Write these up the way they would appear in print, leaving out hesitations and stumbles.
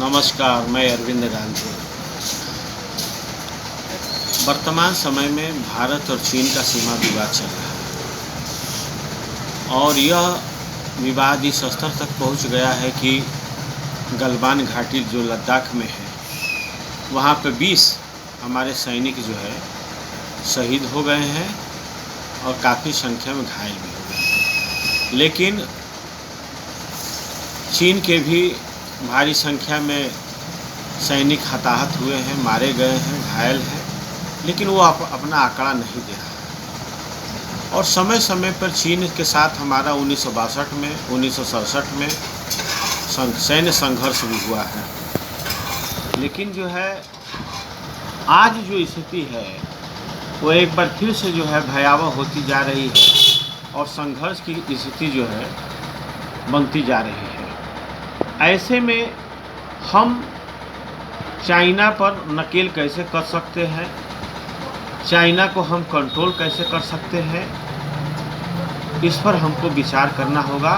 नमस्कार, मैं अरविंद गांधी। वर्तमान समय में भारत और चीन का सीमा विवाद चल रहा है और यह विवाद इस स्तर तक पहुंच गया है कि गलवान घाटी जो लद्दाख में है, वहां पर 20 हमारे सैनिक जो है शहीद हो गए हैं और काफ़ी संख्या में घायल भी हो गए हैं। लेकिन चीन के भी भारी संख्या में सैनिक हताहत हुए हैं, मारे गए हैं, घायल हैं, लेकिन वो अपना आंकड़ा नहीं दे रहा है। और समय समय पर चीन के साथ हमारा 1962 में 1967 में सैन्य संघर्ष भी हुआ है। लेकिन जो है आज जो स्थिति है वो एक बार फिर से जो है भयावह होती जा रही है और संघर्ष की स्थिति जो है बनती जा रही है। ऐसे में हम चाइना पर नकेल कैसे कर सकते हैं, चाइना को हम कंट्रोल कैसे कर सकते हैं, इस पर हमको विचार करना होगा।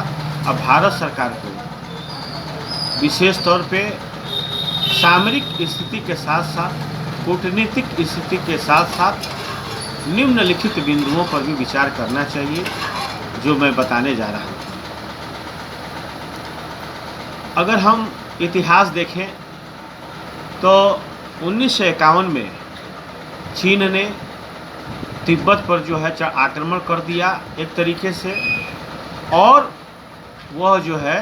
अब भारत सरकार को विशेष तौर पे सामरिक स्थिति के साथ साथ कूटनीतिक स्थिति के साथ साथ निम्नलिखित बिंदुओं पर भी विचार करना चाहिए, जो मैं बताने जा रहा हूँ। अगर हम इतिहास देखें तो 1951 में चीन ने तिब्बत पर जो है आक्रमण कर दिया एक तरीके से, और वह जो है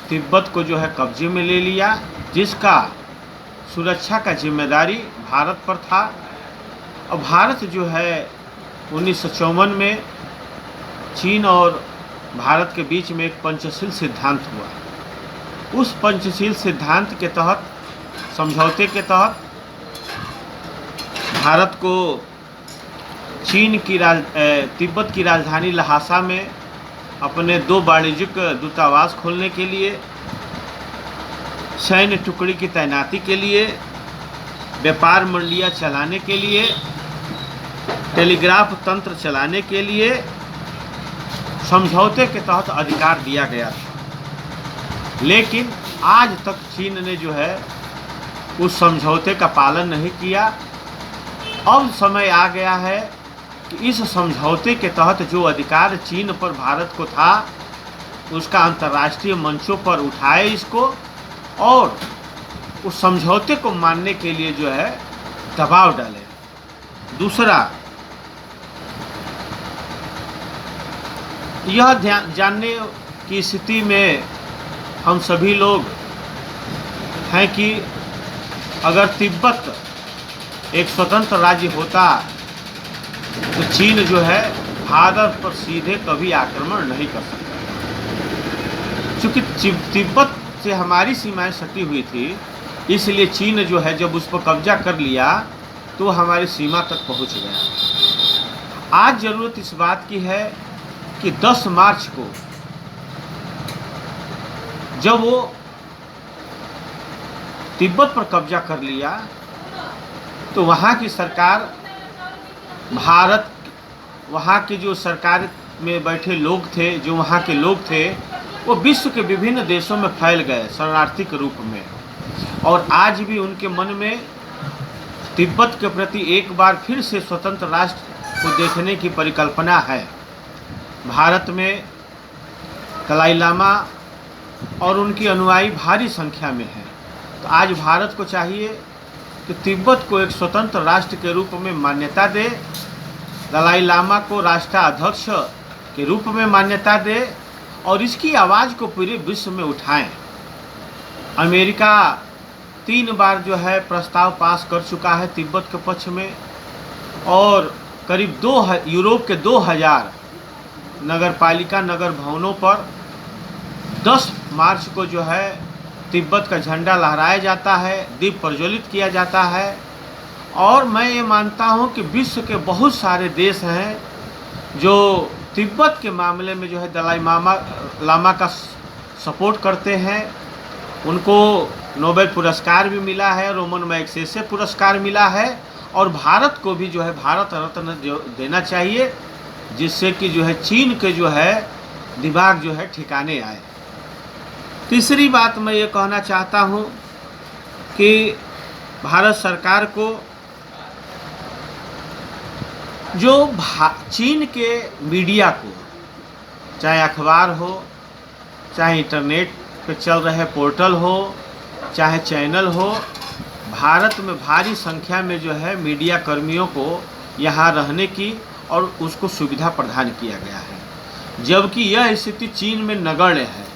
तिब्बत को जो है कब्जे में ले लिया, जिसका सुरक्षा का जिम्मेदारी भारत पर था। और भारत जो है 1954 में चीन और भारत के बीच में एक पंचशील सिद्धांत हुआ। उस पंचशील सिद्धांत के तहत, समझौते के तहत, भारत को चीन की तिब्बत की राजधानी लहासा में अपने 2 वाणिज्यिक दूतावास खोलने के लिए, सैन्य टुकड़ी की तैनाती के लिए, व्यापार मंडियां चलाने के लिए, टेलीग्राफ तंत्र चलाने के लिए समझौते के तहत अधिकार दिया गया था। लेकिन आज तक चीन ने जो है उस समझौते का पालन नहीं किया। अब समय आ गया है कि इस समझौते के तहत जो अधिकार चीन पर भारत को था, उसका अंतर्राष्ट्रीय मंचों पर उठाए इसको, और उस समझौते को मानने के लिए जो है दबाव डाले। दूसरा, यह जानने की स्थिति में हम सभी लोग हैं कि अगर तिब्बत एक स्वतंत्र राज्य होता तो चीन जो है भारत पर सीधे कभी आक्रमण नहीं कर सकता। चूँकि तिब्बत से हमारी सीमाएं सटी हुई थी, इसलिए चीन जो है जब उस पर कब्जा कर लिया तो हमारी सीमा तक पहुंच गया। आज ज़रूरत इस बात की है कि 10 मार्च को जब वो तिब्बत पर कब्जा कर लिया तो वहाँ की सरकार, वहाँ के जो सरकार में बैठे लोग थे, जो वहाँ के लोग थे, वो विश्व के विभिन्न देशों में फैल गए शरणार्थी के रूप में। और आज भी उनके मन में तिब्बत के प्रति एक बार फिर से स्वतंत्र राष्ट्र को देखने की परिकल्पना है। भारत में दलाई लामा और उनकी अनुयायी भारी संख्या में है। तो आज भारत को चाहिए कि तिब्बत को एक स्वतंत्र राष्ट्र के रूप में मान्यता दे, दलाई लामा को राष्ट्राध्यक्ष के रूप में मान्यता दे और इसकी आवाज़ को पूरे विश्व में उठाएं। अमेरिका 3 बार जो है प्रस्ताव पास कर चुका है तिब्बत के पक्ष में, और करीब यूरोप के 2000 नगरपालिका नगर भवनों पर 10 मार्च को जो है तिब्बत का झंडा लहराया जाता है, दीप प्रज्वलित किया जाता है। और मैं ये मानता हूँ कि विश्व के बहुत सारे देश हैं जो तिब्बत के मामले में जो है दलाई लामा का सपोर्ट करते हैं। उनको नोबेल पुरस्कार भी मिला है, रोमन मैग्सेसे पुरस्कार मिला है, और भारत को भी जो है भारत रत्न जो देना चाहिए, जिससे कि जो है चीन के जो है दिमाग जो है ठिकाने आए। तीसरी बात मैं ये कहना चाहता हूँ कि भारत सरकार को जो चीन के मीडिया को, चाहे अखबार हो, चाहे इंटरनेट पे चल रहे पोर्टल हो, चाहे चैनल हो, भारत में भारी संख्या में जो है मीडिया कर्मियों को यहाँ रहने की और उसको सुविधा प्रदान किया गया है, जबकि यह स्थिति चीन में नगण्य है।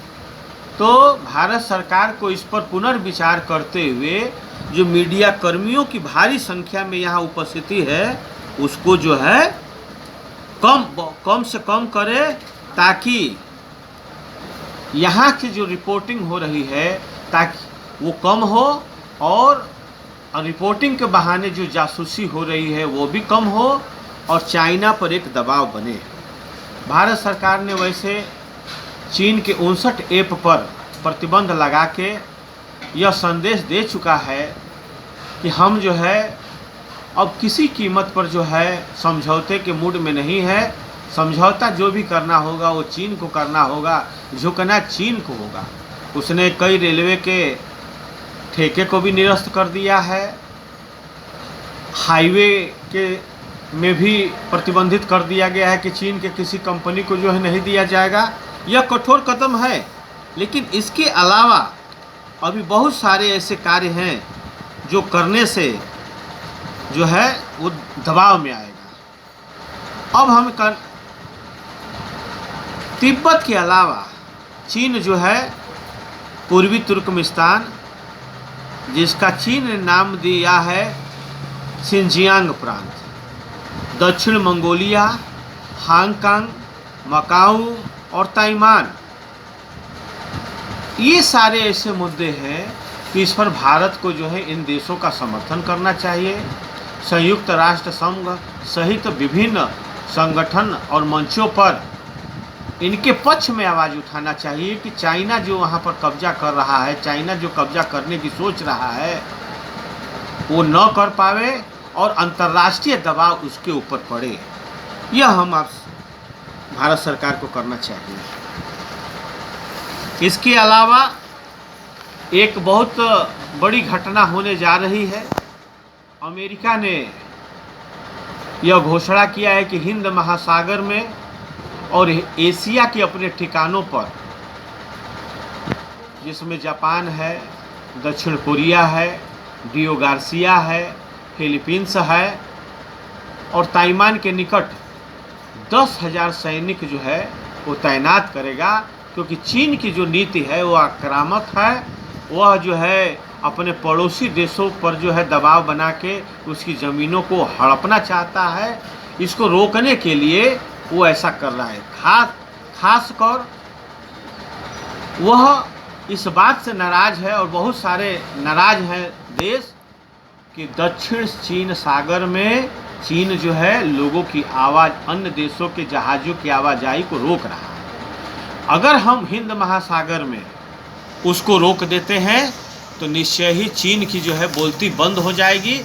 तो भारत सरकार को इस पर पुनर्विचार करते हुए जो मीडिया कर्मियों की भारी संख्या में यहाँ उपस्थिति है उसको जो है कम से कम करे, ताकि यहाँ की जो रिपोर्टिंग हो रही है ताकि वो कम हो और रिपोर्टिंग के बहाने जो जासूसी हो रही है वो भी कम हो और चाइना पर एक दबाव बने। भारत सरकार ने वैसे चीन के 59 ऐप पर प्रतिबंध लगा के यह संदेश दे चुका है कि हम जो है अब किसी कीमत पर जो है समझौते के मूड में नहीं है। समझौता जो भी करना होगा वो चीन को करना होगा, झुकना चीन को होगा। उसने कई रेलवे के ठेके को भी निरस्त कर दिया है, हाईवे के में भी प्रतिबंधित कर दिया गया है कि चीन के किसी कंपनी को जो है नहीं दिया जाएगा। यह कठोर कदम है, लेकिन इसके अलावा अभी बहुत सारे ऐसे कार्य हैं जो करने से जो है वो दबाव में आएगा। अब हम तिब्बत के अलावा चीन जो है पूर्वी तुर्कमेस्तान, जिसका चीन ने नाम दिया है सिंजियांग प्रांत, दक्षिण मंगोलिया, हांगकांग, मकाऊ और ताइवान, ये सारे ऐसे मुद्दे हैं कि इस पर भारत को जो है इन देशों का समर्थन करना चाहिए। संयुक्त राष्ट्र संघ सहित विभिन्न संगठन और मंचों पर इनके पक्ष में आवाज़ उठाना चाहिए कि चाइना जो वहाँ पर कब्जा कर रहा है, चाइना जो कब्जा करने की सोच रहा है वो न कर पावे और अंतर्राष्ट्रीय दबाव उसके ऊपर पड़े। यह हम आप भारत सरकार को करना चाहिए। इसके अलावा एक बहुत बड़ी घटना होने जा रही है। अमेरिका ने यह घोषणा किया है कि हिंद महासागर में और एशिया के अपने ठिकानों पर, जिसमें जापान है, दक्षिण कोरिया है, डियो गार्सिया है, फिलीपींस है और ताइवान के निकट 10,000 सैनिक जो है वो तैनात करेगा, क्योंकि चीन की जो नीति है वो आक्रामक है। वह जो है अपने पड़ोसी देशों पर जो है दबाव बना के उसकी ज़मीनों को हड़पना चाहता है। इसको रोकने के लिए वो ऐसा कर रहा है। खासकर वह इस बात से नाराज़ है और बहुत सारे नाराज़ हैं देश कि दक्षिण चीन सागर में चीन जो है लोगों की आवाज़, अन्य देशों के जहाज़ों की आवाजाही को रोक रहा है। अगर हम हिंद महासागर में उसको रोक देते हैं तो निश्चय ही चीन की जो है बोलती बंद हो जाएगी।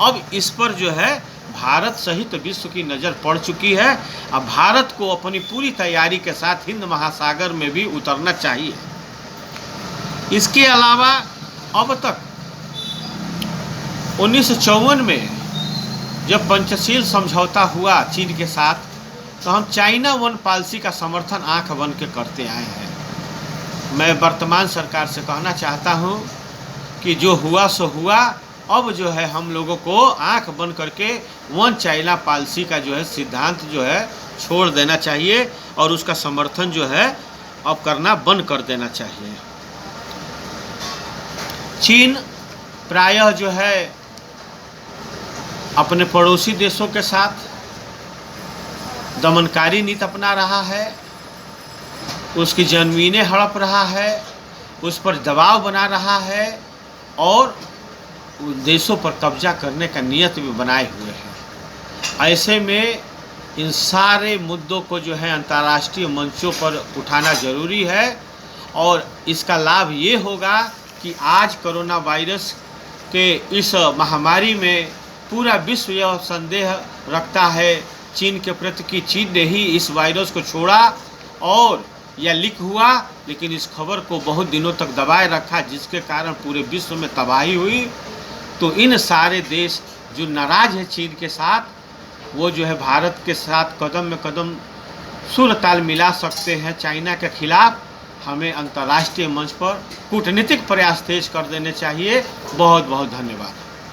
अब इस पर जो है भारत सहित विश्व की नज़र पड़ चुकी है। अब भारत को अपनी पूरी तैयारी के साथ हिंद महासागर में भी उतरना चाहिए। इसके अलावा अब तक 1954 में जब पंचशील समझौता हुआ चीन के साथ, तो हम चाइना वन पॉलिसी का समर्थन आंख बन के करते आए हैं। मैं वर्तमान सरकार से कहना चाहता हूं कि जो हुआ सो हुआ। अब जो है हम लोगों को आंख बंद करके वन चाइना पॉलिसी का जो है सिद्धांत जो है छोड़ देना चाहिए और उसका समर्थन जो है अब करना बंद कर देना चाहिए। चीन प्रायः जो है अपने पड़ोसी देशों के साथ दमनकारी नीति अपना रहा है, उसकी ज़मीनें हड़प रहा है, उस पर दबाव बना रहा है और देशों पर कब्जा करने का नियत भी बनाए हुए हैं। ऐसे में इन सारे मुद्दों को जो है अंतर्राष्ट्रीय मंचों पर उठाना ज़रूरी है और इसका लाभ ये होगा कि आज कोरोना वायरस के इस महामारी में पूरा विश्व यह संदेह रखता है चीन के प्रति कि चीन ने ही इस वायरस को छोड़ा और या लीक हुआ, लेकिन इस खबर को बहुत दिनों तक दबाए रखा, जिसके कारण पूरे विश्व में तबाही हुई। तो इन सारे देश जो नाराज़ है चीन के साथ, वो जो है भारत के साथ कदम में कदम सुर ताल मिला सकते हैं चाइना के खिलाफ। हमें अंतर्राष्ट्रीय मंच पर कूटनीतिक प्रयास तेज कर देने चाहिए। बहुत बहुत धन्यवाद।